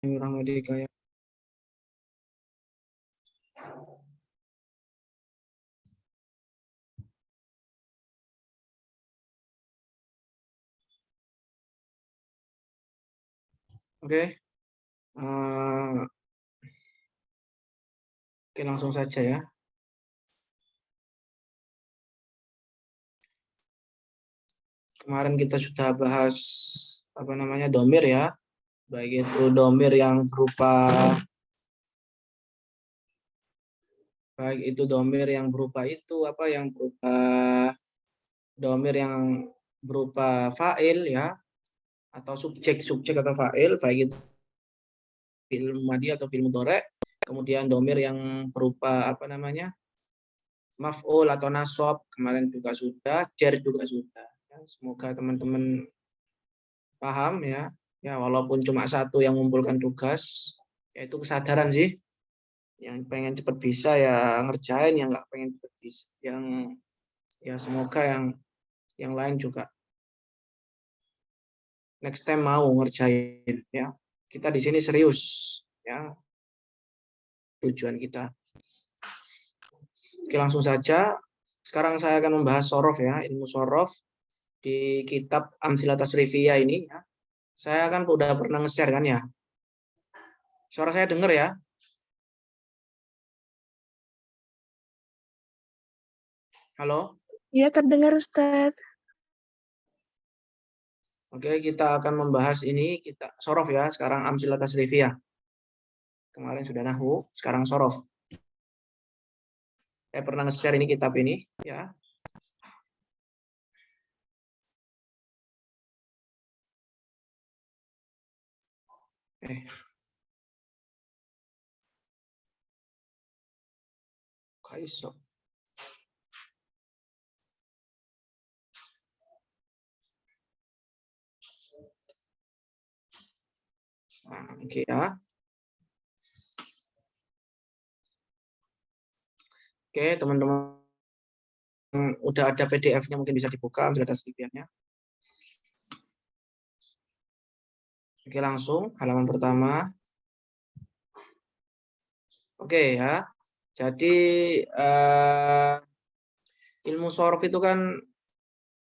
Rahmatika ya. Oke. Oke, langsung saja ya. Kemarin kita sudah bahas apa namanya domir ya, baik itu domir yang berupa itu apa yang berupa domir yang berupa fa'il ya, atau subjek atau fa'il, baik itu fi'il madhi atau fi'il mudhari'. Kemudian domir yang berupa apa namanya maf'ul atau nasab, kemarin juga sudah, jar juga sudah. Ya, semoga teman-teman paham ya. Ya, walaupun cuma satu yang mengumpulkan tugas, yaitu kesadaran sih. Yang pengen cepat bisa ya ngerjain, yang nggak pengen cepat bisa, yang ya semoga yang lain juga next time mau ngerjain ya. Kita di sini serius ya tujuan kita. Oke, langsung saja. Sekarang saya akan membahas sorof ya, ilmu sorof di kitab Amsilah Tasrifiyah ini ya. Saya kan udah pernah nge-share kan ya. Suara saya dengar ya? Halo? Iya, terdengar Ustadz. Oke, kita akan membahas ini, kita sorof ya, sekarang Amsilah Tasrifiyah. Kemarin sudah nahu, sekarang sorof. Saya pernah nge-share ini kitab ini ya. Kaiso. Nah, oke ya. Oke, teman-teman udah ada PDF-nya, mungkin bisa dibuka, sudah ada skripsinya. Oke, langsung halaman pertama. Oke ya. Jadi ilmu sorof itu kan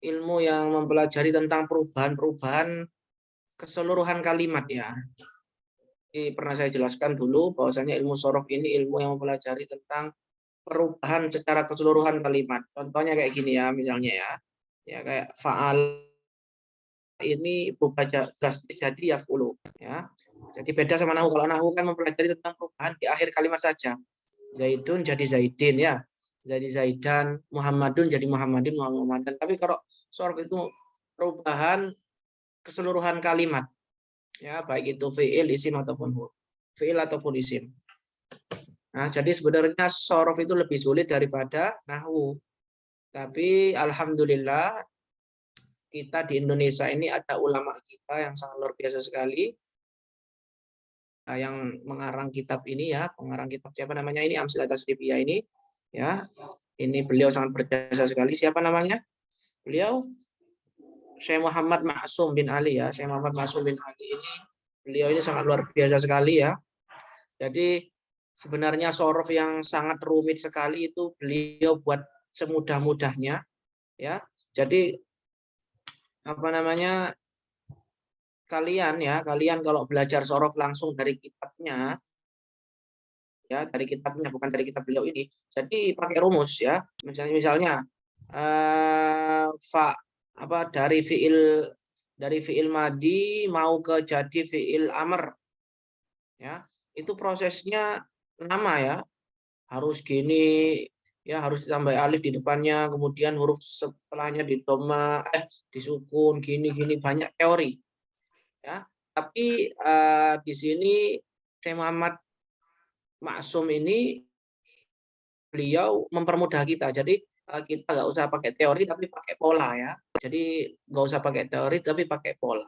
ilmu yang mempelajari tentang perubahan-perubahan keseluruhan kalimat ya. Jadi pernah saya jelaskan dulu bahwasanya ilmu sorof ini ilmu yang mempelajari tentang perubahan secara keseluruhan kalimat. Contohnya kayak gini ya, misalnya ya. Ya kayak fa'al ini berubah drastis jadi yaf'ulu ya. Jadi beda sama nahu. Kalau nahu kan mempelajari tentang perubahan di akhir kalimat saja. Zaidun jadi Zaidin ya. Jadi Zaidan, Muhammadun jadi Muhammadin, Muhammadan. Tapi kalau sorof itu perubahan keseluruhan kalimat. Ya, baik itu fi'il, isim ataupun huruf. Fi'il ataupun isim. Nah, jadi sebenarnya sorof itu lebih sulit daripada nahu. Tapi alhamdulillah kita di Indonesia ini ada ulama kita yang sangat luar biasa sekali, yang mengarang kitab ini ya, pengarang kitab siapa namanya ini, Amsilah Tasrifiyah ini ya. Ini beliau sangat berjasa sekali. Siapa namanya? Beliau Syekh Muhammad Ma'sum bin Ali ya. Syekh Muhammad Ma'sum bin Ali ini, beliau ini sangat luar biasa sekali ya. Jadi sebenarnya sorof yang sangat rumit sekali itu beliau buat semudah-mudahnya ya. Jadi apa namanya, kalian kalau belajar sorof langsung dari kitabnya ya, dari kitabnya bukan dari kitab beliau ini. Jadi pakai rumus ya. Misalnya fa apa dari fiil madi mau ke jadi fiil amr ya. Itu prosesnya lama ya. Harus gini ya, harus ditambah alif di depannya, kemudian huruf setelahnya di doma disukun, gini banyak teori ya. Tapi di sini Syekh Muhammad Ma'sum ini beliau mempermudah kita. Jadi kita nggak usah pakai teori tapi pakai pola ya. Jadi nggak usah pakai teori tapi pakai pola.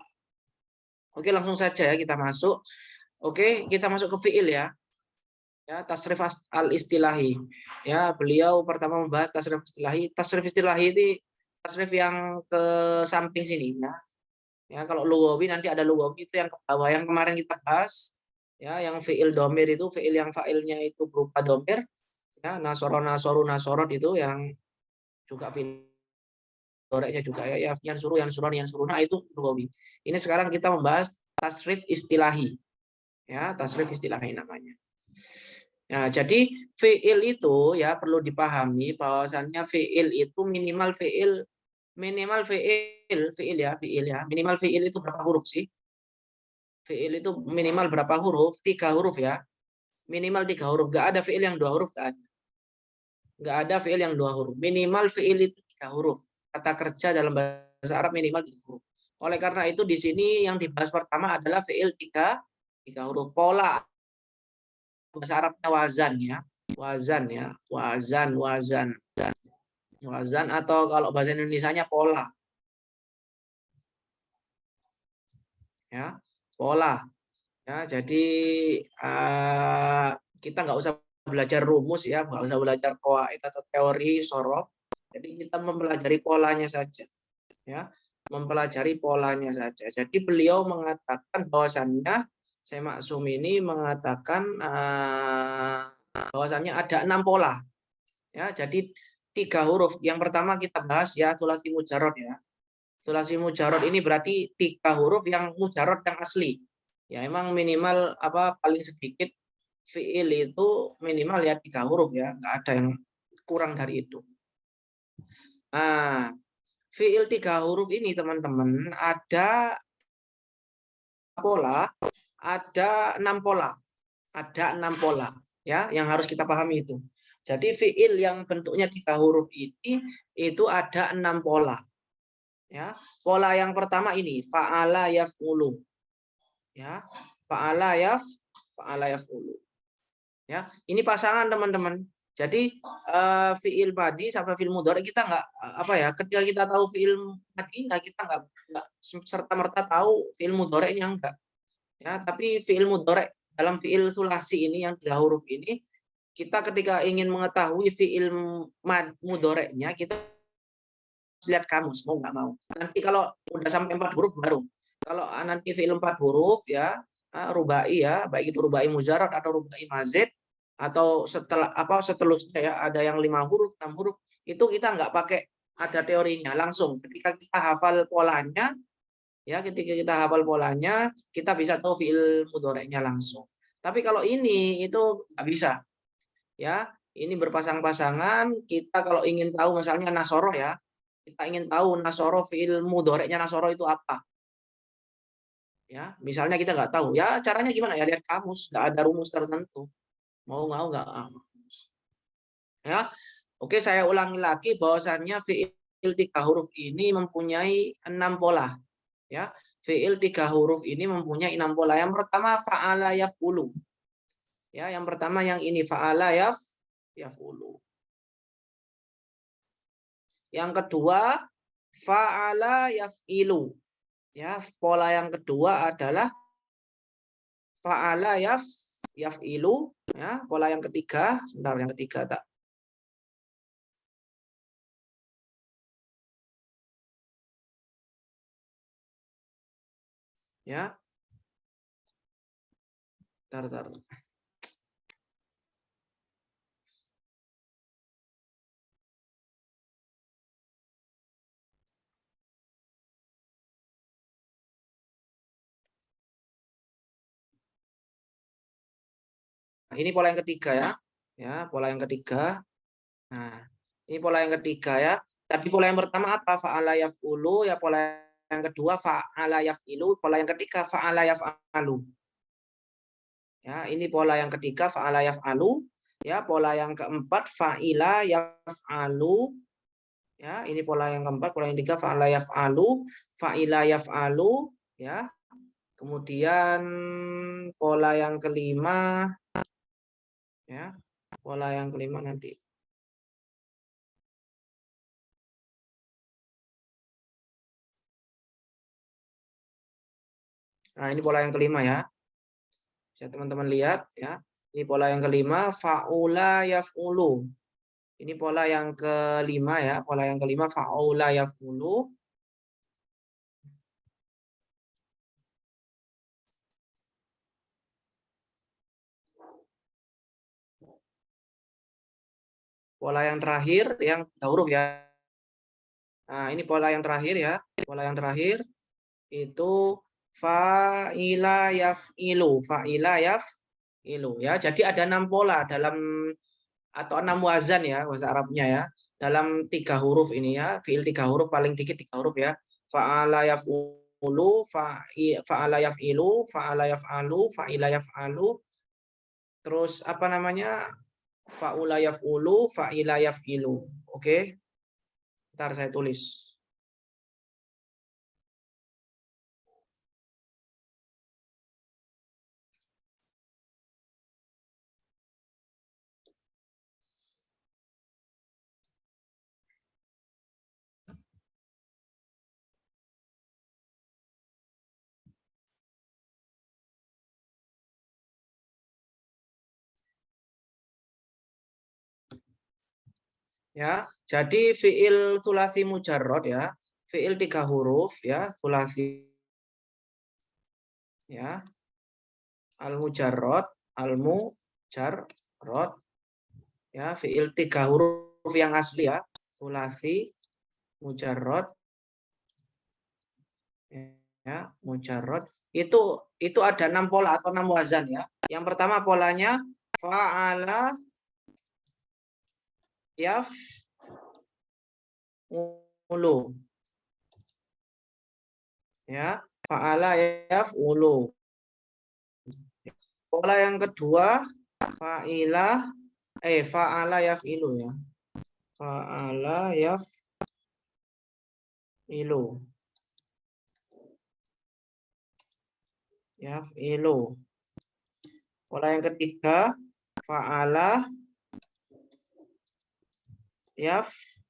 Oke, langsung saja ya kita masuk. Oke, kita masuk ke fiil ya. Ya, tasrif al-istilahi. Ya, beliau pertama membahas tasrif istilahi. Tasrif istilahi ini tasrif yang ke samping sini ya. Ya, kalau lugawi nanti ada lugawi itu yang ke bawah yang kemarin kita bahas. Ya, yang fiil domir itu fiil yang failnya itu berupa domir. Ya, nasoro, nasoru, nasorot itu yang juga fiil mudoreknya juga ya, yang suruh, yang suruna itu lughawi. Ini sekarang kita membahas tasrif istilahi. Ya, tasrif istilahi namanya. Nah, jadi fiil itu ya perlu dipahami bahwasannya fiil itu minimal fiil ya. Minimal fiil itu berapa huruf sih? Fiil itu minimal berapa huruf? 3 huruf ya. Minimal 3 huruf. Gak ada fiil yang 2 huruf, gak ada. Gak ada fiil yang 2 huruf. Minimal fiil itu 3 huruf. Kata kerja dalam bahasa Arab minimal 3 huruf. Oleh karena itu di sini yang dibahas pertama adalah fiil 3 huruf. Pola bahasa Arabnya wazan ya. Wazan ya. Wazan atau kalau bahasa Indonesianya pola. Ya, pola. Ya, jadi kita nggak usah belajar rumus ya, nggak usah belajar qawaid atau teori sorof. Jadi kita mempelajari polanya saja, ya, mempelajari polanya saja. Jadi beliau mengatakan bahwasannya saya Maksum ini mengatakan bahwasannya ada 6 pola, ya. Jadi 3 huruf. Yang pertama kita bahas ya sulasi mujarrad ya. Sulasi mujarrad ini berarti 3 huruf yang mujarrad yang asli. Ya, emang minimal paling sedikit fiil itu minimal ya 3 huruf ya, nggak ada yang kurang dari itu. Nah, fiil 3 huruf ini teman-teman ada pola, ada 6 pola. Ada 6 pola ya yang harus kita pahami itu. Jadi fiil yang bentuknya 3 huruf ini itu ada 6 pola. Ya. Pola yang pertama ini fa'ala yaf'ulu. Ya. Fa'ala yaf'ulu. Ya, ini pasangan teman-teman. Jadi fiil madi sampai fiil mudhari kita nggak ketika kita tahu fiil madi kita nggak serta merta tahu fiil mudhari'nya enggak. Ya, tapi fiil mudhari' dalam fiil sulasi ini yang 3 huruf ini kita ketika ingin mengetahui fiil mudhari'nya kita lihat kamus mau nggak mau. Nanti kalau udah sampai 4 huruf baru. Kalau nanti fiil 4 huruf ya rubai ya, baik itu rubai mujarrad atau rubai mazid atau seterusnya ya ada yang 5 huruf, 6 huruf itu kita nggak pakai ada teorinya langsung. Ketika kita hafal polanya ya ketika kita hafal polanya kita bisa tahu fiil mudhari'nya langsung. Tapi kalau ini itu nggak bisa. Ya, ini berpasang-pasangan. Kita kalau ingin tahu misalnya nasoro ya, kita ingin tahu nasoro fiil mudhari'nya nasoro itu apa. Ya, misalnya kita nggak tahu. Ya, caranya gimana ya? Lihat kamus, nggak ada rumus tertentu. Mau nggak? Ya, oke saya ulangi lagi bahwasannya fiil 3 huruf ini mempunyai 6 pola. Ya, fiil 3 huruf ini mempunyai 6 pola. Yang pertama fa'ala yaf'ulu. Ya, yang pertama yang ini fa'ala yaf'ulu. Yang kedua fa'ala yaf'ilu. Ya, pola yang kedua adalah fa'ala yaf'ilu. Ya, pola yang ketiga, sebentar yang ketiga tak. Ya. Tar. Nah, ini pola yang ketiga ya. Ya, pola yang ketiga. Nah, ini pola yang ketiga ya. Tadi pola yang pertama apa? Fa'ala yaf'ulu, ya pola yang kedua fa'ala yaf'ilu, pola yang ketiga fa'ala yaf'alu. Ya, ini pola yang ketiga fa'ala yaf'alu, ya, pola yang keempat fa'ila yaf'alu. Ya, ini pola yang keempat, pola yang ketiga fa'ala yaf'alu, fa'ila yaf'alu, ya. Kemudian pola yang kelima ya. Pola yang kelima nanti. Nah, ini pola yang kelima ya. Bisa teman-teman lihat ya. Ini pola yang kelima fa'ula yaf'ulu. Ini pola yang kelima ya. Pola yang kelima fa'ula yaf'ulu. Pola yang terakhir yang 3 huruf ya. Nah, ini pola yang terakhir ya. Pola yang terakhir itu fa'ila yaf'ilu, fa'ila yaf'ilu ya. Jadi ada 6 pola dalam atau 6 wazan ya bahasa Arabnya ya. Dalam 3 huruf ini ya, fi'il 3 huruf paling dikit 3 huruf ya. Fa'ala yaf'ulu, fa'ala yaf'ilu, fa'ala yaf'alu, fa'ila yaf'alu. Terus apa namanya? Fa'ula yaf'ulu, fa'ila yaf'ilu. Oke. Ntar saya tulis. Ya, jadi fiil sulasi mujarrod ya, fiil 3 huruf ya, sulasi ya, al mujarrod ya, fiil 3 huruf yang asli ya, sulasi mujarrod ya, mujarrod itu ada 6 pola atau 6 wazan ya. Yang pertama polanya fa'ala yaf'ulu ya, fa'ala yaf'ulu. Pola yang kedua fa'ala yaf'ilu ya. Fa'ala yaf'ilu. Yaf'ilu. Pola yang ketiga fa'ala yaf'alu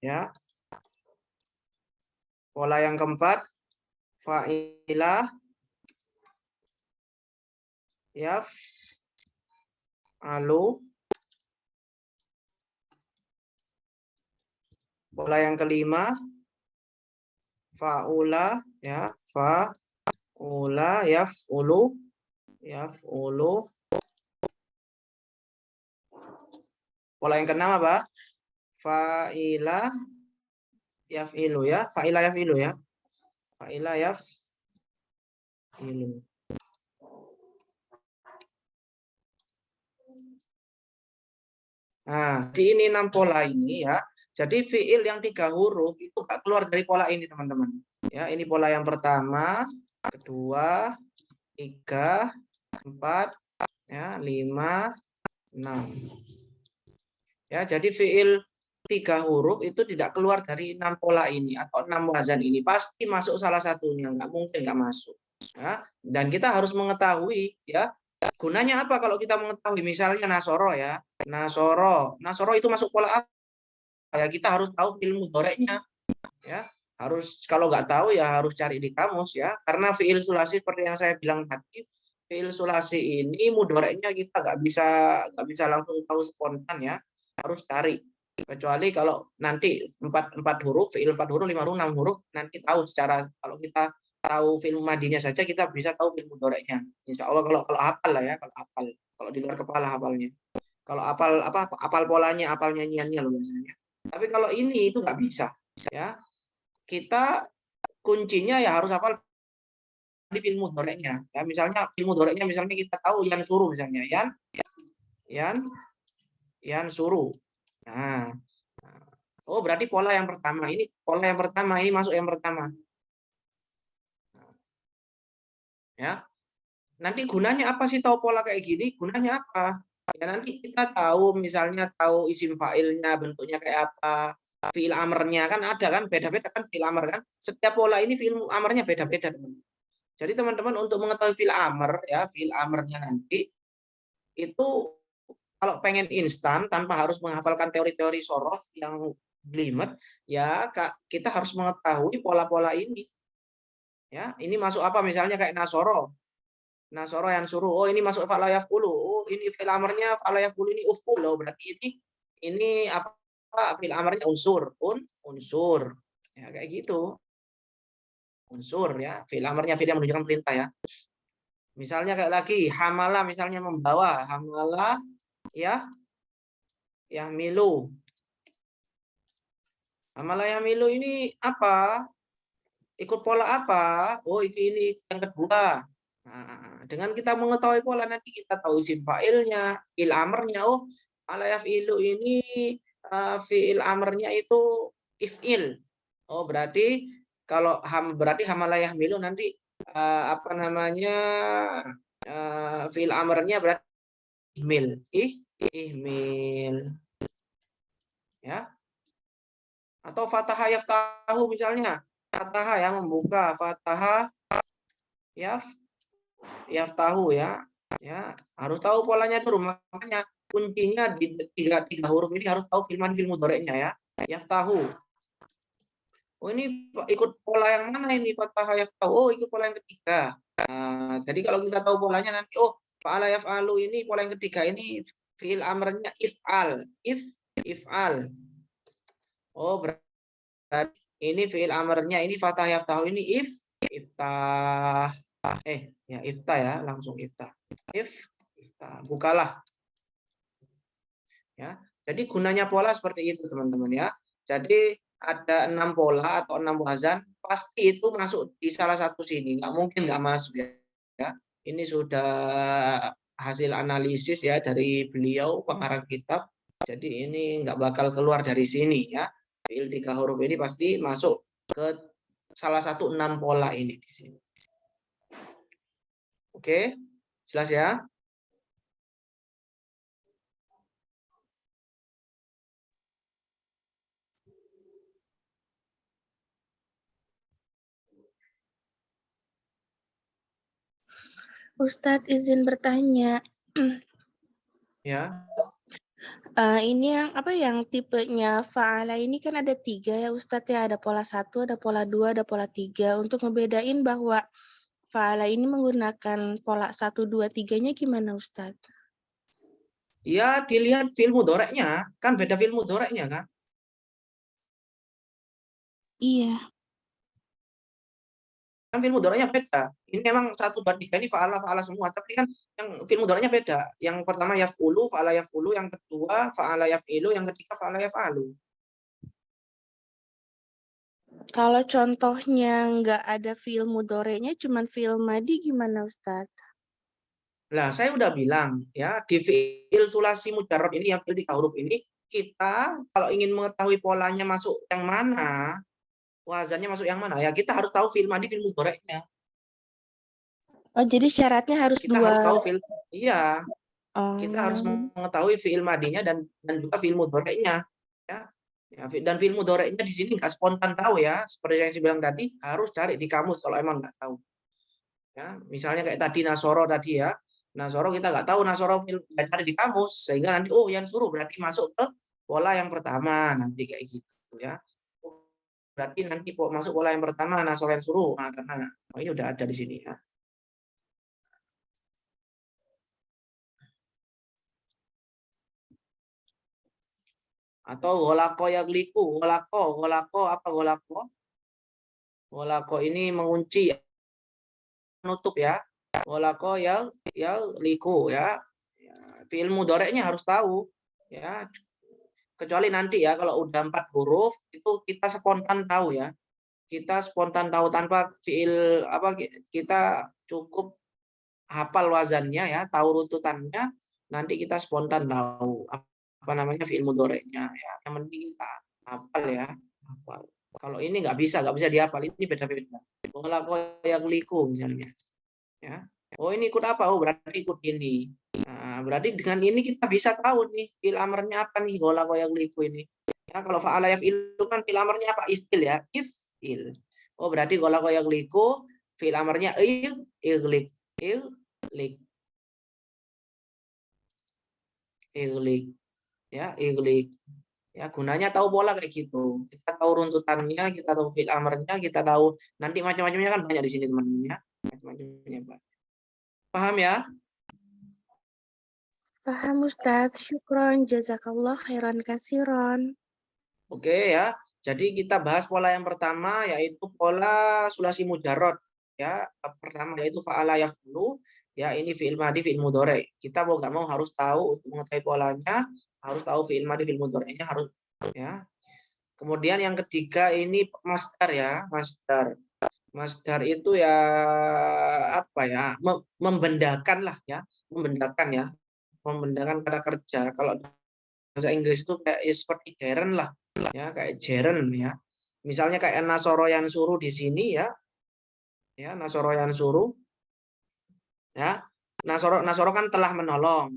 ya. Pola yang keempat fa'ila yaf'alu. Pola yang kelima fa'ula ya, fa'ula yaf'ulu. Pola yang keenam apa? Fa'ila yaf'ilu ya, fa'ila yaf'ilu ya. Fa'ila yaf'ilu. Nah, di ini 6 pola ini ya. Jadi fiil yang 3 huruf itu gak keluar dari pola ini, teman-teman. Ya, ini pola yang pertama, kedua, 3, 4, ya, 5, 6. Ya, jadi fiil 3 huruf itu tidak keluar dari 6 pola ini atau 6 wazan ini. Pasti masuk salah satunya, nggak mungkin nggak masuk. Ya, dan kita harus mengetahui ya, gunanya apa kalau kita mengetahui misalnya nasoro ya. Nasoro itu masuk pola apa? Ya kita harus tahu fiil mudhoreknya ya. Harus, kalau nggak tahu ya harus cari di kamus ya. Karena fiil sulasi seperti yang saya bilang tadi, fiil sulasi ini mudhoreknya kita nggak bisa langsung tahu spontan ya. Harus cari. Kecuali kalau nanti 4 huruf, fiil 4 huruf, 5 huruf, 6 huruf, nanti tahu secara, kalau kita tahu fiil madinya saja kita bisa tahu fiil mudhoreknya. Insya Allah kalau hafal lah ya, kalau di luar kepala hafalnya. Kalau apal polanya, apal nyanyiannya loh biasanya. Tapi kalau ini itu nggak bisa ya. Kita kuncinya ya harus hafal di fiil mudhoreknya. Ya, misalnya fiil mudhoreknya misalnya kita tahu yan suruh misalnya, yan suruh. Nah, oh berarti pola yang pertama ini masuk yang pertama. Ya. Nanti gunanya apa sih tahu pola kayak gini? Gunanya apa? Ya nanti kita tahu misalnya tahu isim fa'ilnya bentuknya kayak apa, fiil amarnya kan ada kan, beda-beda kan fiil amar kan. Setiap pola ini fiil amarnya beda-beda, teman. Jadi teman-teman untuk mengetahui fiil amar ya, fiil amarnya nanti itu kalau pengen instan tanpa harus menghafalkan teori-teori sorof yang jelimet ya, kita harus mengetahui pola-pola ini. Ya, ini masuk apa misalnya kayak nasoro yang suruh. Oh, ini masuk fa'ala yaf'ulu. Oh, ini fi'il amarnya fa'ala yaf'ulu, ini uf'ul. Oh, berarti ini apa? Fi'il amarnya unsur. Ya, kayak gitu. Unsur ya. Fi'il amarnya fi'il yang menunjukkan perintah ya. Misalnya kayak lagi hamala, misalnya membawa, hamala ya yahmilu. Hamala yahmilu ini apa? Ikut pola apa? Oh, ini yang kedua. Nah, dengan kita mengetahui pola nanti kita tahu isim fa'ilnya, fi'il amrnya. Oh, ala yaf'ilu ini fi'il amrnya itu if'il. Oh, berarti kalau berarti hamala yahmilu nanti apa namanya fi'il amrnya berarti ihmil. Ihmil. Ya. Atau fataha yaftahu misalnya. Fataha yang membuka, fataha yaftahu ya. Ya, harus tahu polanya dulu. Makanya kuncinya di tiga huruf ini harus tahu fil mudhari'nya ya. Yaftahu. Oh, ini ikut pola yang mana ini fataha yaftahu? Oh, ikut pola yang ketiga. Nah, jadi kalau kita tahu polanya nanti fa'ala yaf'alu ini pola yang ketiga ini fi'il amrnya if'al. If'al. Oh, berarti ini fi'il amrnya ini fathah yaftahu ini iftah. Ya iftah ya, langsung iftah. Iftah, bukalah. Ya. Jadi gunanya pola seperti itu, teman-teman ya. Jadi ada 6 pola atau 6 wazan, pasti itu masuk di salah satu sini, nggak mungkin nggak masuk ya. Ini sudah hasil analisis ya dari beliau pengarang kitab. Jadi ini nggak bakal keluar dari sini ya. Fi'il 3 huruf ini pasti masuk ke salah satu 6 pola ini di sini. Oke, jelas ya? Ustadz izin bertanya. Ya. Ini yang tipenya fa'ala ini kan ada 3 ya Ustadz ya. Ada pola 1, ada pola 2, ada pola 3. Untuk ngebedain bahwa fa'ala ini menggunakan pola 1, 2, 3-nya gimana Ustadz? Ya, dilihat fi'il mudhari'nya, kan beda fi'il mudhari'nya kan? Iya. Kan fi'il mudhari'nya beda. Ini memang 1, 2, 3 ini fa'ala semua, tapi kan yang fi'il mudhari'nya beda. Yang pertama yaf'ulu, fa'ala yaf'ulu, yang kedua fa'ala yaf'ilu, yang ketiga fa'ala yaf'alu. Kalau contohnya nggak ada fi'il mudhari'nya, cuman fi'il madi gimana Ustadz? Nah, saya udah bilang ya, di fi'il sulasi mujarrad ini yang fi'il 3 huruf ini, kita kalau ingin mengetahui polanya masuk yang mana, wazannya masuk yang mana, ya kita harus tahu fi'il madi, fi'il mudhari'nya. Oh, jadi syaratnya harus Kita harus 2. tahu iya, kita harus Oh. mengetahui fi'il madinya dan juga fi'il mudhari'nya ya. Dan fi'il mudhari'nya di sini nggak spontan tahu ya, seperti yang saya bilang tadi, harus cari di kamus kalau emang nggak tahu ya. Misalnya kayak tadi nasoro tadi ya, nasoro kita nggak tahu nasoro, nggak cari di kamus sehingga nanti yang suruh berarti masuk ke pola yang pertama nanti kayak gitu ya. Berarti nanti masuk pola yang pertama nasoro yang suruh, nah, karena ini udah ada di sini ya. Atau golako yagliku, golako apa golako? Golako ini mengunci, menutup ya. Golako liku ya. Fi'il mudhari'nya harus tahu ya. Kecuali nanti ya kalau udah 4 huruf itu kita spontan tahu ya. Kita spontan tahu tanpa fi'il kita cukup hafal wazannya ya, tahu runtutannya, nanti kita spontan tahu apa namanya fi'il mudhari'nya ya. Yang penting kita hafal ya, hafal. Kalau ini nggak bisa dihafal, ini beda-beda. Yang liku misalnya. Ya. Oh, ini ikut apa? Oh, berarti ikut ini. Nah, berarti dengan ini kita bisa tahu nih fi'il amrnya apa nih yang liku ini. Ya, kalau fa'ala yaf'ilu kan fi'il amrnya apa? If'il ya, if'il. Oh, berarti yang liku fi'il amrnya iglik. Iglik. Ya, iglik. Ya, gunanya tahu pola kayak gitu. Kita tahu runtutannya, kita tahu fi'il amrnya, kita tahu nanti macam-macamnya kan banyak di sini teman-teman ya. Macam-macamnya banyak. Paham ya? Paham Ustadz, syukron, jazakallah khairan kasiron. Oke ya. Jadi kita bahas pola yang pertama yaitu pola sulasi mujarrad. ya pertama yaitu fa'ala yaf'ulu, ya ini fi'il madhi fi'il mudhari. Kita mau nggak mau harus tahu untuk mengetahui polanya, harus tahu fi'il madhi fi'il mudhari'nya harus ya. Kemudian yang ketiga ini masdar ya, masdar. Masdar itu ya apa ya? Membendakan lah ya, membendakan ya. Membendakan kata kerja. Kalau bahasa Inggris itu kayak ya seperti gerund lah ya, kayak gerund ya. Misalnya kayak nasoro yang suruh di sini ya. Ya, nasoro yang suruh ya. Nasoro kan telah menolong.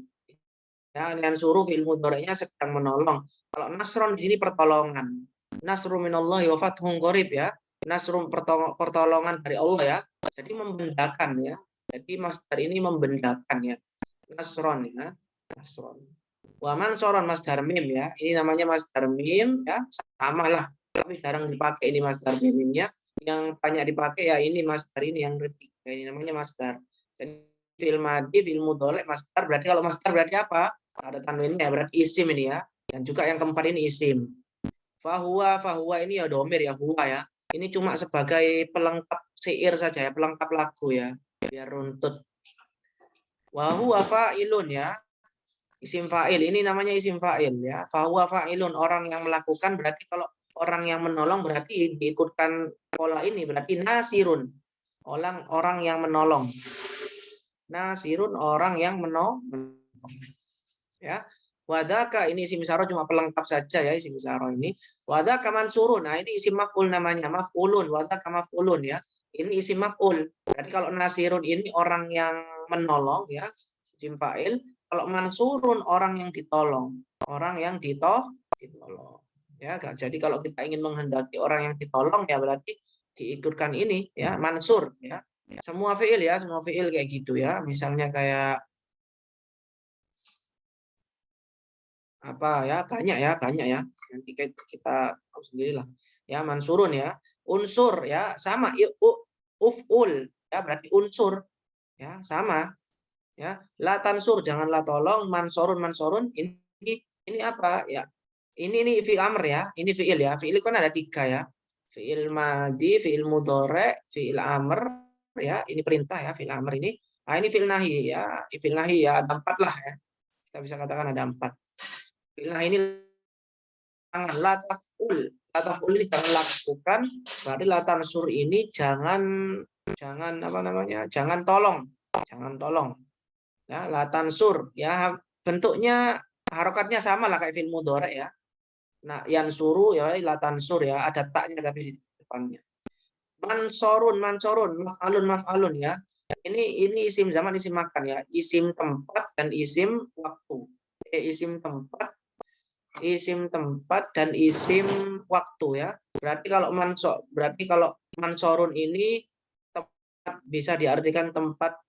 Ya, yang suruh fi'il mudhari'nya sedang menolong. Kalau nasron di sini pertolongan. Nasru minallahi wa fathun qarib ya. Nasrun pertolongan dari Allah ya. Jadi membendakan ya. Jadi masdar ini membendakan ya. Nasron ya. Nasron. Wa mansoron masdar mim ya. Ini namanya masdar mim ya. Sama lah. Tapi jarang dipakai ini masdar mimnya. Yang banyak dipakai ya ini masdar ini yang ketiga. Ini namanya masdar. Jadi fi'il madhi, fi'il mudhari, masdar. Berarti kalau masdar berarti apa? Ada tanwinnya berarti isim ini ya. Dan juga yang keempat ini isim. Fahuwa ini ya domir ya huwa ya. Ini cuma sebagai pelengkap syair saja ya, pelengkap lagu ya, biar runtut. Wa huwa fa'ilun ya. Isim fa'il ini namanya isim fa'il ya. Fahuwa fa'ilun orang yang melakukan, berarti kalau orang yang menolong berarti diikutkan pola ini berarti nasirun. Orang yang menolong. Nasirun orang yang menolong ya. Wadaka ini isim isyarah cuma pelengkap saja ya isim isyarah ini. Wadaka mansurun. Nah ini isim maf'ul namanya, maf'ulun. Wadaka maf'ulun ya. Ini isim maf'ul. Jadi kalau nasirun ini orang yang menolong ya, isim fa'il. Kalau mansurun orang yang ditolong, orang yang ditolong. Ya, jadi kalau kita ingin menghendaki orang yang ditolong ya berarti diikutkan ini ya, mansur ya. Semua fi'il ya, semua fi'il kayak gitu ya. Misalnya kayak apa ya, banyak ya nanti kita tahu sendirilah ya. Mansurun ya, unsur ya sama, uf'ul ya berarti unsur ya sama ya. La tansur janganlah tolong, mansurun ini apa ya, ini fi'il amr ya, ini fi'il ya. Fi'il kan ada 3 ya, fi'il madhi, fi'il mudhari, fi'il amr ya. Ini perintah ya, fi'il amr ini. Nah ini fi'il nahi ya, fi'il nahi ya ada 4 lah ya, kita bisa katakan ada 4. Nah ini la taf'ul ini jangan lakukan, berarti la tansur ini jangan apa namanya, jangan tolong ya. La tansur ya bentuknya harokatnya sama lah kayak fi'il mudhari ya. Nah yansuru ya la tansur ya, ada taknya tapi di depannya. Mansorun maf'alun ya. Ini isim zaman, isim makan ya, isim tempat dan isim waktu. Isim tempat dan isim waktu ya. Berarti kalau mansorun ini tempat bisa diartikan tempat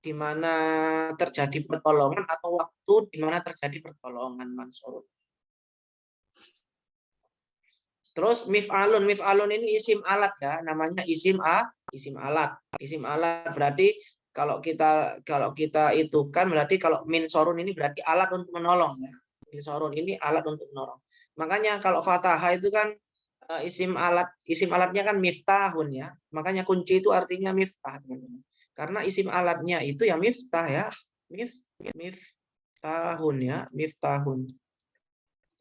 di mana terjadi pertolongan atau waktu di mana terjadi pertolongan, mansorun. Terus mif'alun ini isim alat ya, namanya isim alat. Isim alat berarti kalau kita itukan berarti kalau min sorun ini berarti alat untuk menolong ya. Sorun ini alat untuk menolong. Makanya kalau fathah itu kan isim alatnya kan miftahun ya. Makanya kunci itu artinya miftah. Karena isim alatnya itu ya miftah ya. Miftahun ya, miftahun.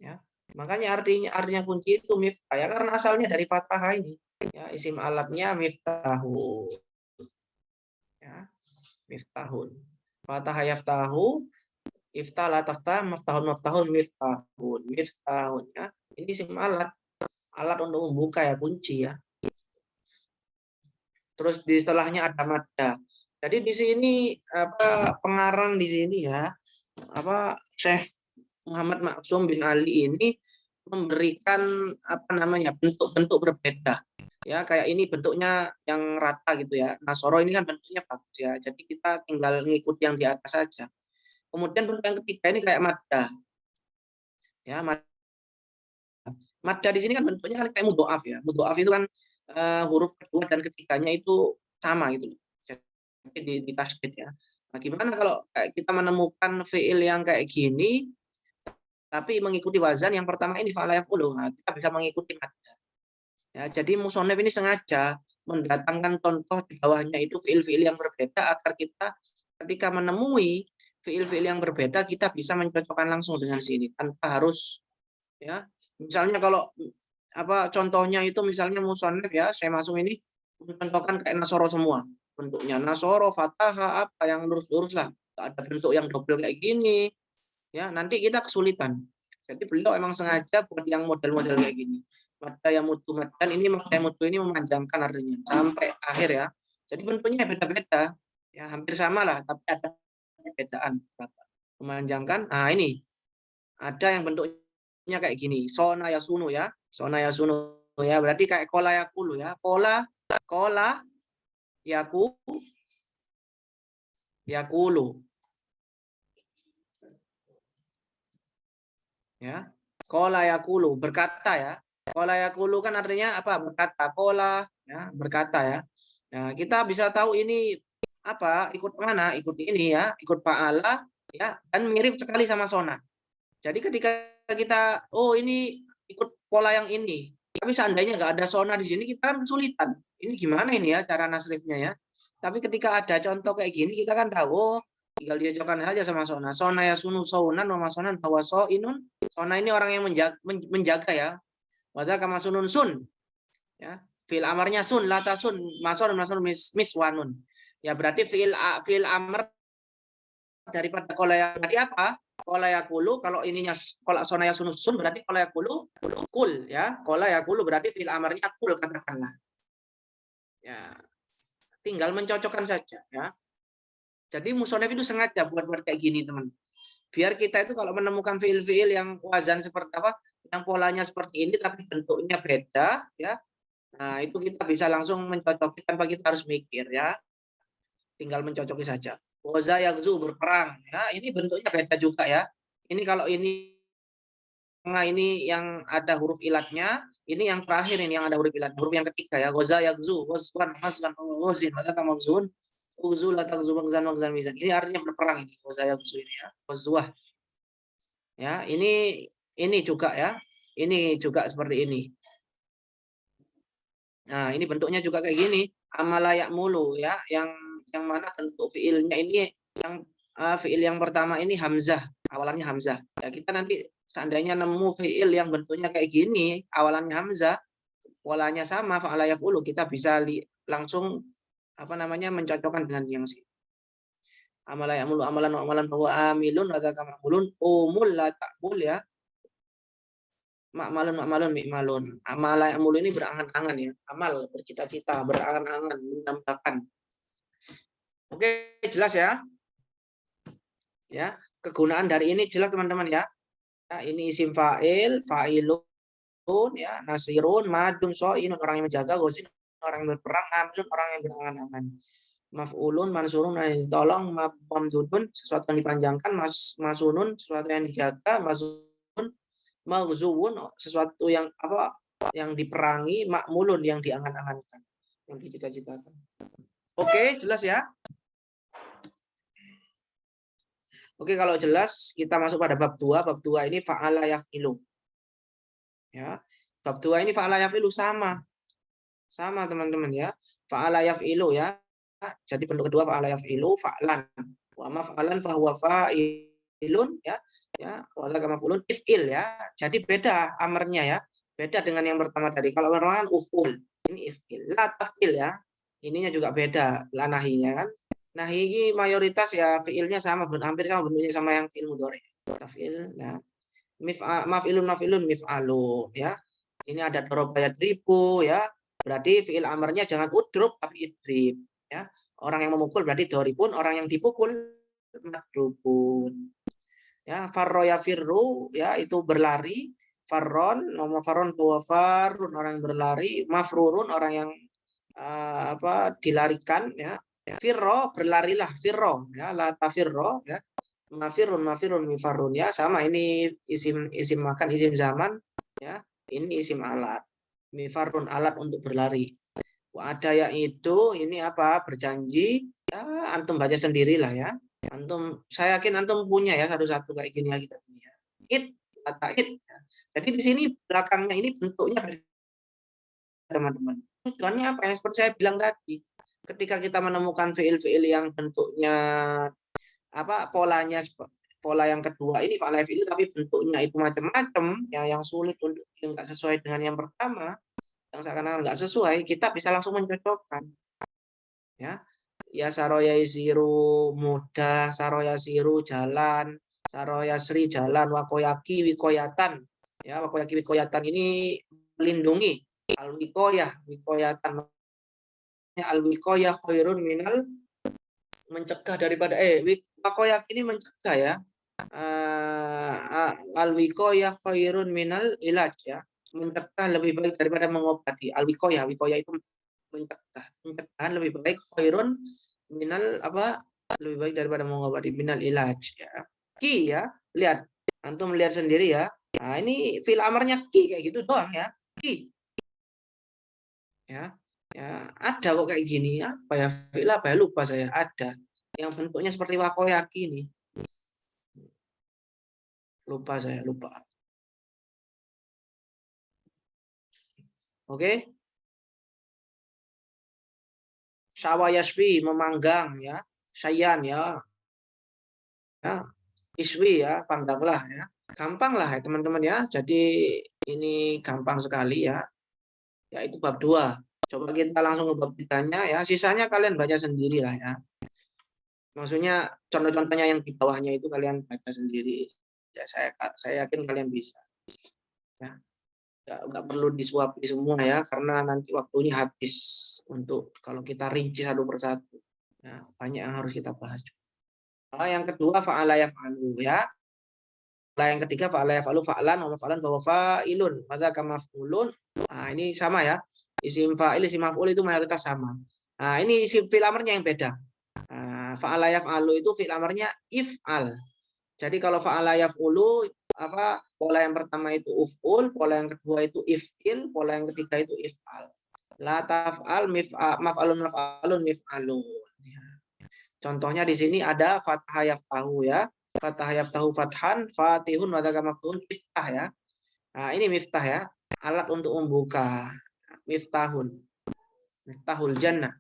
Ya. Makanya artinya kunci itu miftah ya, karena asalnya dari fathah ini. Ya, isim alatnya miftahu. Ya, miftahun. Fathah yaftahu, iftah la taftah, maftahun miftahun ya. Ini isim alat untuk membuka ya, kunci ya. Terus di setelahnya ada madda. Jadi di sini apa pengarang di sini ya, apa Syekh Muhammad Maksum bin Ali ini memberikan apa namanya bentuk-bentuk berbeda ya. Kayak ini bentuknya yang rata gitu ya. Nasoro ini kan bentuknya bagus ya, jadi kita tinggal ngikuti yang di atas saja. Kemudian bentuk yang ketiga ini kayak madda. Ya, madda di sini kan bentuknya kan kayak mudhoaf ya. Mudhoaf itu kan huruf kedua dan ketiganya itu sama gitu. Jadi di tasydid ya. Nah, gimana kalau kita menemukan fiil yang kayak gini tapi mengikuti wazan yang pertama ini fa'ala yaf'ulu. Nah, kita bisa mengikuti madda. Ya, jadi musonef ini sengaja mendatangkan contoh di bawahnya itu fiil-fiil yang berbeda agar kita ketika menemui fiil-fiil yang berbeda kita bisa mencocokkan langsung dengan sini tanpa harus ya. Misalnya kalau contohnya itu misalnya musonef ya, saya masuk ini mencontohkan kayak nasoro semua bentuknya, nasoro, fataha, apa yang lurus-lurus lah, nggak ada bentuk yang double kayak gini ya, nanti kita kesulitan. Jadi beliau emang sengaja buat yang model-model kayak gini. Mata yang mutu matan ini, mata yang mutu ini memanjangkan artinya sampai akhir ya. Jadi bentuknya beda-beda ya, hampir sama lah, tapi ada perbedaan memanjangkan. Nah ini ada yang bentuknya kayak gini, sona yasunu ya, sona yasunu ya, berarti kayak kola yakulu ya, kola yakulu ya, kola yakulu berkata ya, kola yakulu kan artinya apa, berkata, kola ya berkata ya. Nah kita bisa tahu ini apa, ikut mana, ikut ini ya, ikut fa'ala ya, dan mirip sekali sama sona. Jadi ketika kita ini ikut pola yang ini, tapi seandainya nggak ada sona di sini kita kan kesulitan. Ini gimana ini ya cara nasrifnya ya. Tapi ketika ada contoh kayak gini kita kan tahu, tinggal diajukan saja sama sona. Sona ya sunu saunan wa masonan bahwa inun. Sona ini orang yang menjaga ya. Wadha kama sunun sun. Ya. Fi'il amarnya sun, lata sun, mason miswanun. Ya berarti fi'il amr daripada kola yang tadi apa? Kola yakulu, kalau ininya kola sona ya sun berarti kola yakulu kul ya. Kola yakulu berarti fi'il amarnya kul katakanlah. Ya. Tinggal mencocokkan saja ya. Jadi musonef itu sengaja buat kayak gini teman. Biar kita itu kalau menemukan fiil-fiil yang wazan seperti apa, yang polanya seperti ini tapi bentuknya beda ya. Nah, itu kita bisa langsung mencocoki tanpa kita harus mikir ya. Tinggal mencocoki saja. Waza yakzu berperang ya, ini bentuknya beda juga ya. Ini kalau ini yang ada huruf ilatnya, ini yang terakhir ini yang ada huruf ilat, huruf yang ketiga ya. Waza yakzu, waswan, haslan, wazin, maka makzun, uzul atau zubangzan magzan mizan. Ini artinya berperang ini. Waza yakzu ini ya. Wazwah. Ya, ini juga ya. Ini juga seperti ini. Nah, ini bentuknya juga kayak gini. Amalayak mulu ya, yang mana bentuk fiilnya ini yang fiil yang pertama ini hamzah, awalannya hamzah. Ya, kita nanti seandainya nemu fiil yang bentuknya kayak gini, awalannya hamzah, polanya sama, fa'ala yaf'ulu, kita bisa langsung mencocokkan dengan yang sini. Amalayak mulu amalan bahwa amilun atau kamalun umul la ta'bul ya. Makmalun mikmalun. Amal yang mulu ini berangan-angan ya. Amal bercita-cita, berangan-angan, menambahkan. Oke, jelas ya? Ya, kegunaan dari ini jelas teman-teman ya. Ya, ini isim fa'il, fa'ilun ya, nasirun, madun, so'inun, orang yang menjaga, gozin, orang yang berperang, amilun, orang yang berangan-angan. Maf'ulun, mansurun, yang ditolong, mamdudun, sesuatu yang dipanjangkan, masunun, sesuatu yang dijaga, masun, maghzuwun, sesuatu yang yang diperangi, makmulun yang diangan-angankan, yang dicita-citakan. Oke, jelas ya? Oke, kalau jelas kita masuk pada bab 2. Bab 2 ini fa'ala yaf'ilu. Ya. Bab 2 ini fa'ala yaf'ilu sama. Sama teman-teman ya. Fa'ala yaf'ilu ya. Jadi bentuk kedua fa'ala yaf'ilu fa'lan. Wa maf'alan fa huwa fa'ilun ya. Ya, wala kama maf'ulun if'il ya. Jadi beda amarnya ya. Beda dengan yang pertama tadi. Kalau pertama kan uf'ul, ini if'il. La taf'il ya. Ininya juga beda, la nahinya kan. Nahi ini mayoritas ya fi'ilnya sama, hampir sama bentuknya sama yang fi'il mudhari. Taf'il ya. Maf'ilun mif'alun ya. Ini ada daraba yadribu ya. Berarti fi'il amarnya jangan udrub tapi idrib ya. Orang yang memukul berarti doribun, orang yang dipukul madrubun. Ya, farro ya firru ya itu berlari, farron, nama farron bahwa farun orang yang berlari, mafrurun orang yang dilarikan ya. Firro berlarilah, firro ya, la tafirro ya. Mafirun mifarun ya, sama ini isim makan, isim zaman ya. Ini isim alat. Mifarun alat untuk berlari. Ada yang itu ini apa? Berjanji ya, antum baca sendirilah ya. Antum, saya yakin antum punya ya satu-satu kayak gini lagi tadi ya. Kata it. Jadi di sini belakangnya ini bentuknya teman-teman. Tujuannya apa? Yang seperti saya bilang tadi, ketika kita menemukan fiil-fiil yang bentuknya polanya pola yang kedua ini fa'ala fi'il tapi bentuknya itu macam-macam ya, yang sulit untuk yang nggak sesuai dengan yang pertama, yang seakan-akan nggak sesuai, kita bisa langsung mencocokkan ya. Ya saroya isiru mudah, saroya siru jalan, saroya sri jalan, wakoyaki wikoyatan ya, wakoyaki wikoyatan ini melindungi, al wikoyah wikoyatan, al wikoyah khairun minal, mencegah daripada wakoyaki ini mencegah ya, al wikoyah khairun minal ilaj ya, mencegah lebih baik daripada mengobati. Al wikoyah, wikoyah itu mencegah, pencegahan lebih baik, khairun minal lebih baik daripada mengobati, minal ilaj ya. Ki ya, lihat, antum melihat sendiri ya. Nah, ini fil amarnya ki kayak gitu doang ya. Ki ya, ya ada kok kayak gini, apa ya fil apa ya, lupa saya, ada yang bentuknya seperti wakoyaki ini, lupa saya, lupa. Oke. Syawayaswi memanggang ya, sayan ya, iswi ya, pangganglah ya, gampang lah ya teman-teman ya. Jadi ini gampang sekali ya, yaitu bab 2. Coba kita langsung ke bab 3-nya ya, sisanya kalian baca sendiri lah ya, maksudnya contoh-contohnya yang di bawahnya itu kalian baca sendiri ya, saya yakin kalian bisa ya. Nggak perlu disuapi semua ya, karena nanti waktunya habis untuk kalau kita rinci satu persatu ya, banyak yang harus kita bahas. Yang kedua fa'ala yaf'alu ya. Yang ketiga fa'ala yaf'alu fa'lan wa maf'alan wa fa'ilun wa dzaka maf'ulun. Nah, ini sama ya. Isim fa'il, isim maf'ul itu mayoritas sama. Nah, ini isim fi'il amarnya yang beda. Fa'ala yaf'alu itu fi'il amarnya if'al. Jadi kalau fa'ala yaf'ulu pola yang pertama itu uf'ul, pola yang kedua itu if'il, pola yang ketiga itu if'al. La taf'al maf'alun maf'alun mif'alun. Contohnya di sini ada fathah yaftahu ya. Fathah yaftahu fathan, fatihun wa dzaka maf'ul miftah ya. Nah, ini miftah ya, alat untuk membuka. Miftahun. Miftahul jannah.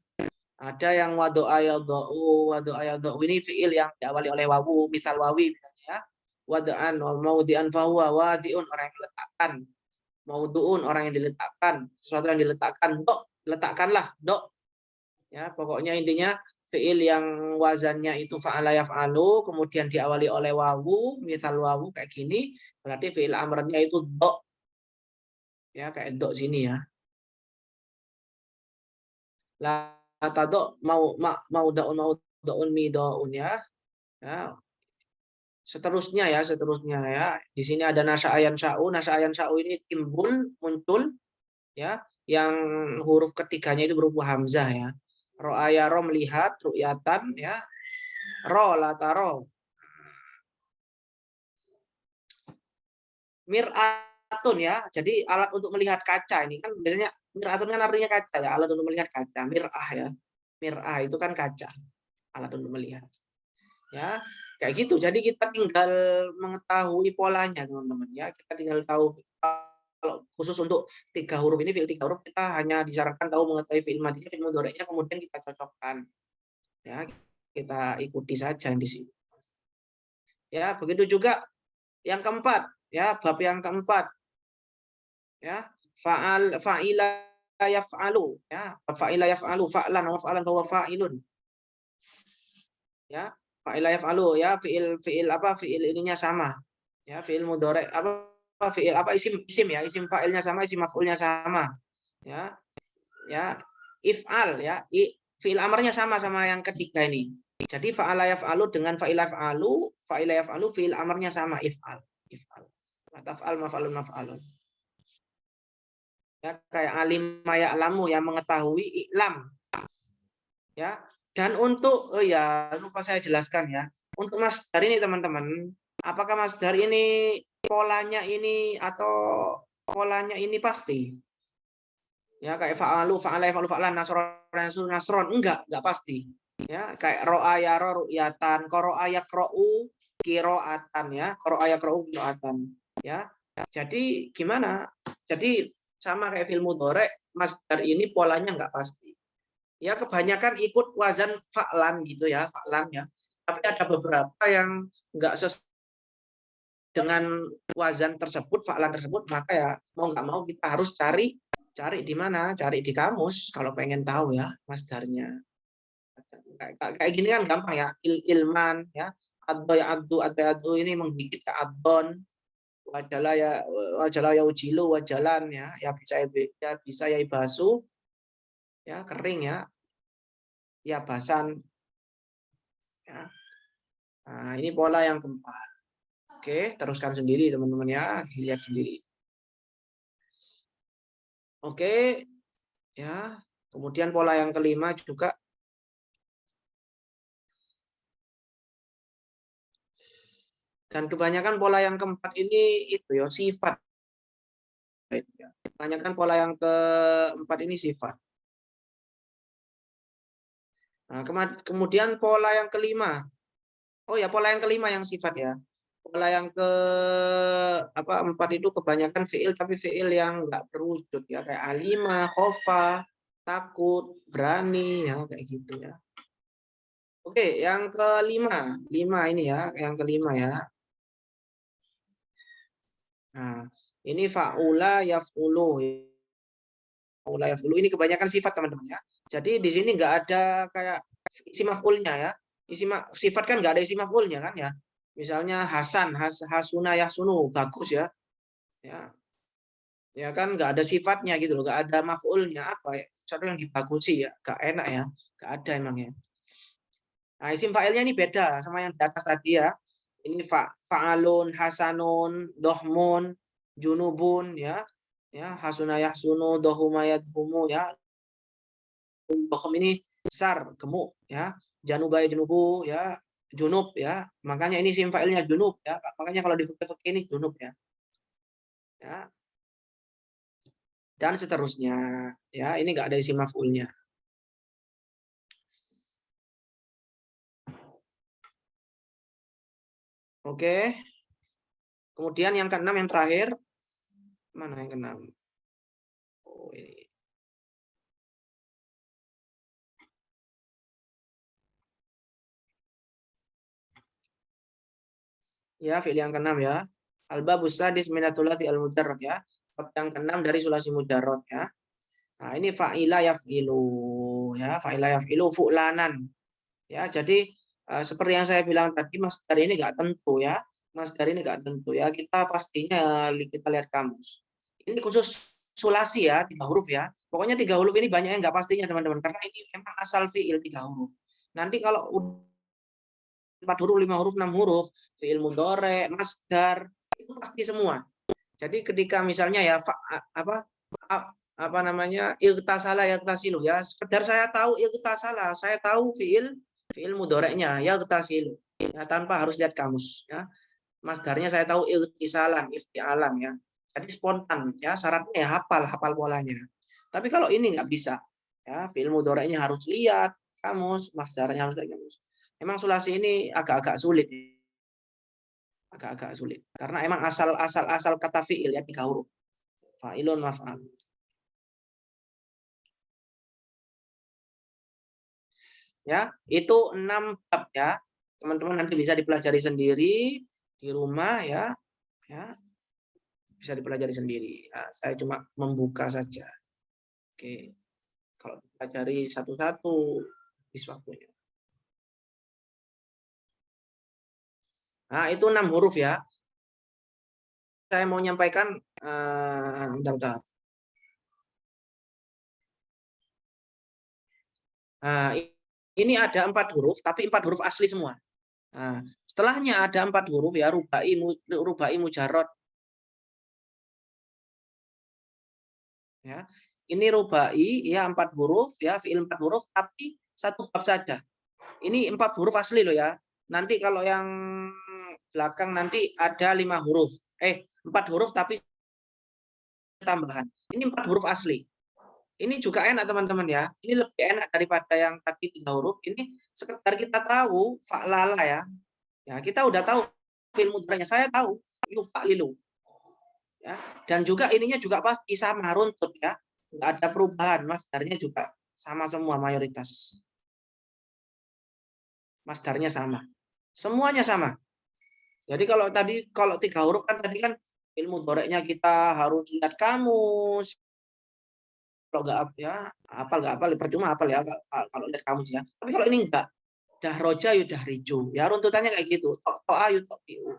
Ada yang wadu'a yadha'u ini fiil yang diawali oleh wawu, misal wawi misalnya ya. Wada'an wa maudi'an fahuwa wadi'un, orang yang diletakkan. Maudu'un, orang yang diletakkan, sesuatu yang diletakkan. Dok, letakkanlah, dok. Ya, pokoknya intinya fiil yang wazannya itu fa'ala yaf'alu kemudian diawali oleh wawu, misal wawu kayak gini, berarti fiil amrnya itu dok. Ya, kayak dok sini ya. La tadok mau daun mi daun ya. Ya. Seterusnya ya, Di sini ada nasa'ayan sya'u ini timbul, muncul ya, yang huruf ketiganya itu berupa hamzah ya. Ro'aya ro melihat, ru'yatan ya. Ro lataro. Mir'atun ya. Jadi alat untuk melihat kaca ini kan biasanya mir'atun kan artinya kaca ya, alat untuk melihat kaca. Mir'ah ya. Mir'ah itu kan kaca. Alat untuk melihat. Ya, kayak gitu. Jadi kita tinggal mengetahui polanya, teman-teman ya. Kita tinggal tahu, kalau khusus untuk 3 huruf ini, fiil 3 huruf, kita hanya disarankan tahu mengetahui fiil madinya, fiil mudhari'nya, kemudian kita cocokkan. Ya, kita ikuti saja di sini. Ya, begitu juga yang keempat, ya, bab yang keempat. Ya, fa'ila yaf'alu, ya, fa'ila yaf'alu, fa'lan wa fa'lan bahwa fa'ilun. Ya, fa'ila yaf'alu ya, fiil ininya sama. Ya, fiil mudhari isim ya, isim fa'ilnya sama, isim maf'ulnya sama. Ya. Ya, if'al ya, fiil amarnya sama yang ketiga ini. Jadi fa'ala yaf'alu dengan fa'ila yaf'alu fiil amarnya sama, if'al. Taf'al maf'alun maf'alun. Ya, kayak alima ya'lamu yang mengetahui, i'lam. Ya. Dan untuk lupa saya jelaskan ya. Untuk masdar ini teman-teman, apakah masdar ini polanya ini pasti? Ya, kayak fa'alu, fa'ala yaf'alu fa'lan, nasron, enggak pasti. Ya, kayak ro'a yara ru'yatan, qara'a yaqra'u qira'atan ya, qara'a yaqra'u qira'atan. Ya. Jadi gimana? Jadi sama kayak fi'il mudhari, masdar ini polanya nggak pasti. Ya kebanyakan ikut wazan fa'lan gitu ya, fa'lan ya. Tapi ada beberapa yang nggak sesuai dengan wazan tersebut, fa'lan tersebut, maka ya mau nggak mau kita harus cari di mana? Cari di kamus kalau pengen tahu ya masdarnya. Kayak gini kan gampang ya, ilman ya. Addo ya addu ini menggigit ke addon. Wajala ya ujilu wajalan ya bisa ya ibasu ya kering ya basan ya. Nah, ini pola yang keempat. Oke, teruskan sendiri teman-teman ya, dilihat sendiri. Oke, ya. Kemudian pola yang kelima juga. Dan kebanyakan pola yang keempat ini itu ya sifat. Kebanyakan pola yang keempat ini sifat. Nah, kemudian pola yang kelima. Oh ya, pola yang kelima yang sifat ya. Pola yang empat itu kebanyakan fiil tapi fiil yang nggak berwujud ya, kayak alima, khofa, takut, berani ya kayak gitu ya. Oke, yang kelima, ini ya, yang kelima ya. Nah, ini faula yaf'ulu. Faula yaf'ulu ini kebanyakan sifat teman-teman ya. Jadi di sini nggak ada kayak isi maf'ulnya ya. Sifat kan nggak ada isi maf'ulnya kan ya. Misalnya Hasan, Hasuna Yahsunu, bagus ya. Ya kan nggak ada sifatnya gitu loh, nggak ada maf'ulnya apa ya. Satu yang dibagusi ya, nggak enak ya. Nggak ada emang ya. Nah, isim fa'ilnya ini beda sama yang di atas tadi ya. Ini fa'alun, hasanun, dohmun, junubun ya. Ya, hasuna yahsunu, dohuma yadhumu ya. Dohum ini besar, gemuk ya. Janubai junubu ya, junub ya. Makanya ini isim fa'ilnya junub ya. Makanya kalau di fikih ini junub ya. Ya. Dan seterusnya ya, ini enggak ada isim maf'ulnya. Oke. Kemudian yang keenam yang terakhir. Mana yang keenam? Oh, ini. Ya, fi'il yang keenam ya. Al-babus sadis minatsulati al-mujarrad ya. Bab yang keenam dari sulasi mujarrad ya. Nah, ini fa'ila yaf'ilu ya, fa'ila yaf'ilu fu'lanan. Ya, jadi seperti yang saya bilang tadi masdar ini enggak tentu ya. Masdar ini enggak tentu ya. Kita pastinya kita lihat kamus. Ini khusus sulasi ya, 3 huruf ya. Pokoknya 3 huruf ini banyak yang enggak pastinya teman-teman karena ini memang asal fi'il 3 huruf. Nanti kalau 4 huruf, 5 huruf, 6 huruf, fi'il mudhari, masdar, itu pasti semua. Jadi ketika misalnya ya apa namanya? Ightasala yaghtasilu ya, sekedar saya tahu ightasala, saya tahu fi'il mudhari'nya yaghtasilu. Ya, tanpa harus lihat kamus ya. Masdarnya saya tahu ightisalan, iftialan ya. Jadi spontan ya, syaratnya ya hafal polanya. Tapi kalau ini nggak bisa ya, fi'il mudhari'nya harus lihat kamus, masdarnya harus lihat kamus. Memang sulasi ini agak-agak sulit. Agak-agak sulit. Karena emang asal kata fi'il ya 3 huruf. Fa'ilun maf'al. Ya, itu 6 bab ya. Teman-teman nanti bisa dipelajari sendiri di rumah ya. Ya. Bisa dipelajari sendiri. Ya, saya cuma membuka saja. Oke. Kalau dipelajari satu-satu habis waktunya. Nah, itu 6 huruf ya. Saya mau menyampaikan bentar. Nah, ini ada 4 huruf, tapi 4 huruf asli semua. Nah, setelahnya ada 4 huruf ya, rubai mujarrad. Ya. Ini rubai ya 4 huruf ya, fi'il 4 huruf tapi 1 bab saja. Ini 4 huruf asli loh ya. Nanti kalau yang belakang nanti ada 5 huruf. 4 huruf tapi tambahan. Ini 4 huruf asli. Ini juga enak teman-teman ya. Ini lebih enak daripada yang tadi 3 huruf. Ini sekedar kita tahu fa'lala ya. Ya, kita udah tahu fi'il mudhari'nya. Saya tahu fa'lilu. Ya. Dan juga ininya juga pasti sama runtut ya. Nggak ada perubahan, masdarnya juga sama semua mayoritas. Masdarnya sama. Semuanya sama. Jadi kalau 3 huruf kan tadi kan ilmu doreknya kita harus lihat kamus. Kalau nggak apal percuma apal ya kalau lihat kamus ya. Tapi kalau ini enggak, dah roja yudahriju. Ya runtutannya kayak gitu. To'a yuto'iu.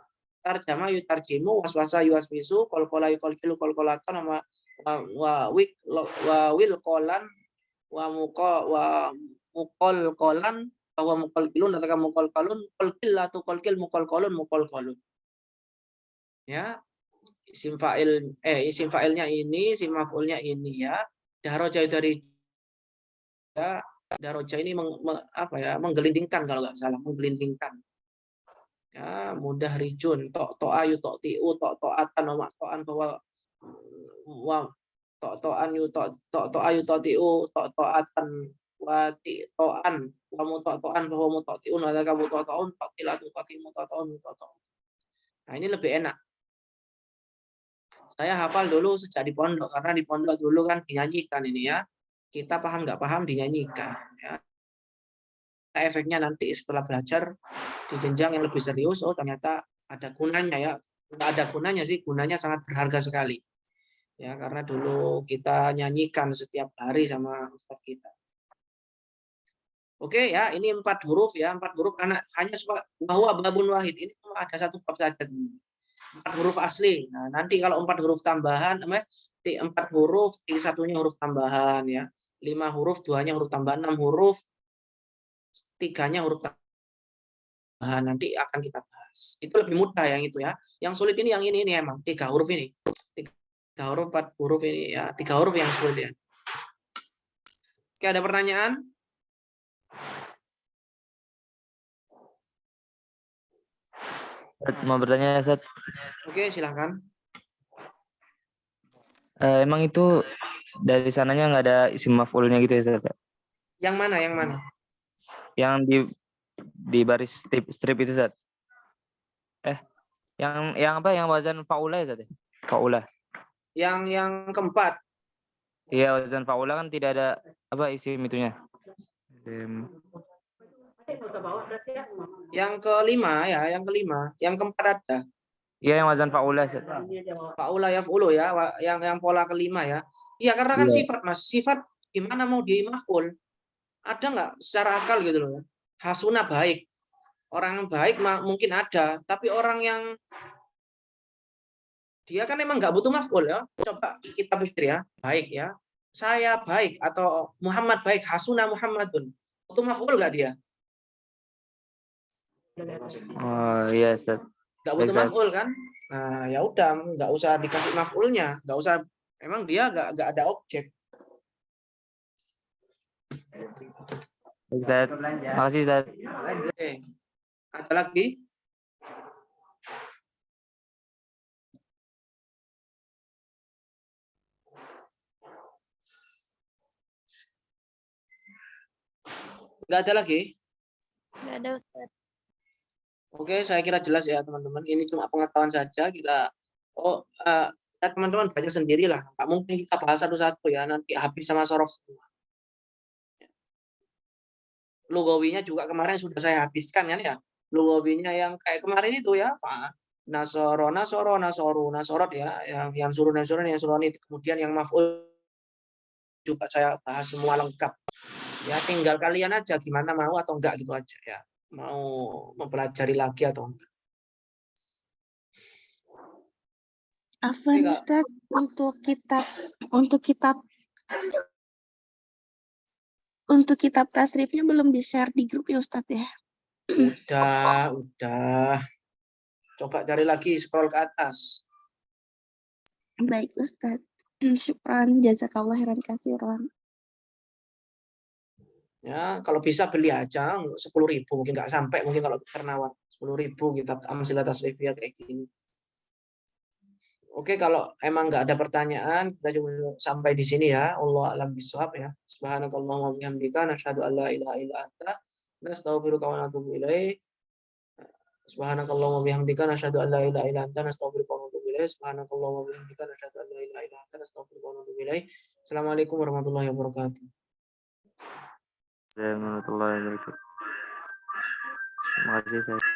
Tarjama yutarjimu, waswasa yuwaswisu, kolkola yukolkilu kolkolatan, wa wil kolan, wa mukol kolan, bahwa mukol kilun, atau mukol kalun, kolkil atau kolkil, mukol kolun. Ya, isim fa'ilnya ini, isim maf'ulnya ini ya. Daroja dari ya, daroja ini menggelindingkan kalau nggak salah, menggelindingkan. Ya, mudah rijun, to'ayu to'tiu, to'atan, to'an bahwa to'an yu to'ayu to'tiu, to'atan wa to'an wa muto'an bahwa muto'tiun, ada kamu to'taun, to'tilatu to'timu to'taun. Nah, ini lebih enak. Saya hafal dulu sejak di pondok, karena di pondok dulu kan dinyanyikan ini ya. Kita paham nggak paham dinyanyikan. Ya. Efeknya nanti setelah belajar di jenjang yang lebih serius, oh ternyata ada gunanya ya. Nggak ada gunanya sih, gunanya sangat berharga sekali. Ya, karena dulu kita nyanyikan setiap hari sama ustaz kita. Oke ya, ini 4 huruf ya, 4 huruf anak hanya bahwa babun wahid ini cuma ada 1 bab saja. 4 huruf asli. Nah, nanti kalau 4 huruf tambahan, 4 huruf, 1-nya huruf tambahan ya. 5 huruf, 2-nya huruf tambahan, 6 huruf, 3-nya huruf tambahan. Nanti akan kita bahas. Itu lebih mudah yang itu ya. Yang sulit ini yang ini emang 3 huruf ini. 3 huruf, 4 huruf ini ya. 3 huruf yang sulit ya. Oke, ada pertanyaan? Mau bertanya, Ustaz. Oke, silahkan. Emang itu dari sananya nggak ada isim maf'ulnya gitu ya, Ustaz? Yang mana? Yang di baris strip itu, Ustaz. Yang apa? Yang wazan fa'ula ya, Ustaz? Fa'ula. Yang keempat. Iya, wazan fa'ula kan tidak ada apa isim itunya. Yang kelima ya, yang kelima. Yang keempat ada. Iya, yang wazan fa'ula, Ustaz. Fa'ula yaf'ulu ya, yang pola kelima ya. Iya, karena kan sifat, Mas. Sifat gimana mau di maf'ul? Ada nggak secara akal gitu loh. Hasuna baik. Orang yang baik mungkin ada, tapi orang yang dia kan emang nggak butuh maf'ul ya. Coba kita pikir ya, baik ya. Saya baik atau Muhammad baik, hasuna Muhammadun. Butuh maf'ul nggak dia? Oh iya, Ustaz. Nggak butuh maf'ul kan? Nah, ya udah, nggak usah dikasih maf'ulnya, nggak usah. Emang dia nggak ada objek. Ustaz, makasih, Ustaz. Oke. Ada lagi? Nggak ada lagi? Nggak ada, Ustaz. Oke, saya kira jelas ya teman-teman. Ini cuma pengetahuan saja. Ya, teman-teman baca sendirilah. Nggak mungkin kita bahas satu-satu ya. Nanti habis sama sorof semua. Lugawinya juga kemarin sudah saya habiskan kan ya. Lugawinya yang kayak kemarin itu ya. Nasoro, nasorot ya. Yang suruh nasorot, yang suruh ini. Kemudian yang maf'ul juga saya bahas semua lengkap. Ya tinggal kalian aja gimana mau atau enggak gitu aja ya. Mau mempelajari lagi atau enggak. Afwan, Ustaz, untuk kitab tasrifnya belum di-share di grup ya, Ustaz ya? Udah. Coba cari lagi, scroll ke atas. Baik, Ustaz. Syukran, jazakallah khairan katsiran. Ya, kalau bisa beli aja 10.000, mungkin nggak sampai, mungkin kalau Ternawar 10.000 kitab Amsilah Tasrifiyah kayak gini. Oke, kalau emang nggak ada pertanyaan, kita cuma sampai di sini ya. Allah a'lam bishawab ya. Subhanakallahumma wa bihamdika nasyhadu an la ilaha illa anta nastaghfiruka wa natubu ilaik. Subhanakallahumma wa bihamdika nasyhadu an la ilaha illa anta nastaghfiruka wa natubu ilaik. ilaik. Subhanakallahumma wa bihamdika asyhadu an la ilaha illa anta astaghfiruka wa atubu ilaik. Assalamualaikum warahmatullahi wabarakatuh. Warahmatullahi wabarakatuh. Terima kasih.